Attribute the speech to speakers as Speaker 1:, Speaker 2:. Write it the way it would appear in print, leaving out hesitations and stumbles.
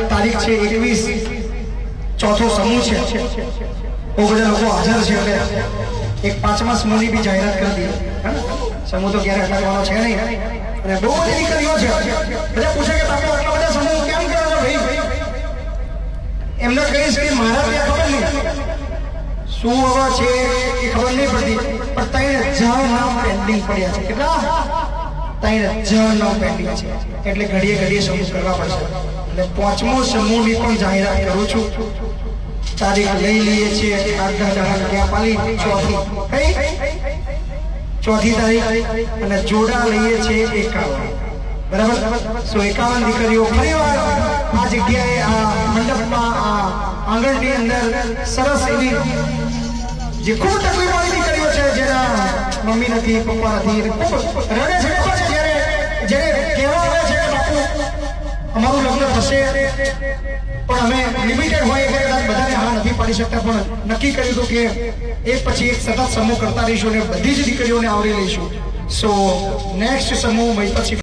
Speaker 1: તારીખ છે 21 ચોથો સમૂહ છે બહુ બધા લોકો હાજર છે એટલે એક પાંચમા સમૂહની બી જાહેરાત કરી દીધી સમૂહ તો ક્યારે કરવાનો છે નહીં અને બહુ બધી દીકરીઓ છે બધા પૂછે કે તમે આટલા બધા સમૂહ કેમ કરો છો ભાઈ એમને કહીશ કે મારા ત્યાં ખબર નહીં શું હવે છે એ ખબર નહીં પડતી પણ 3000 નામ પેન્ડિંગ પડ્યા છે કેટલા 3000 નામ પેન્ડિંગ છે એટલે ઘડીએ સમૂહ કરવા પડશે એટલે પાંચમો સમૂહની પણ જાહેરાત કરું છું તારીખ લઈ લઈએ છીએ ચોથી તારીખ અને જોડા લઈએ છીએ 51 બરાબર 51 દીકરીઓ ફરીવાર આ જગ્યાએ આ મંડપમાં આ આંગણની અંદર સરસ એવી જે ખૂબ તકલીફ વાળી દીકરીઓ છે જેના મમ્મી નથી પપ્પા નથી ખૂબ રડે છે જ્યારે કહેવા આવે છે કે બાપુ અમારું લગ્ન થશે પણ અમે લિમિટેડ હોય એટલે કદાચ બધાને હા નથી પાડી શકતા પણ નક્કી કર્યું હતું કે એક પછી એક સતત સમૂહ કરતા રહીશું અને બધી જ દીકરીઓને આવરી લઈશું સો નેક્સ્ટ સમૂહ મહી પછી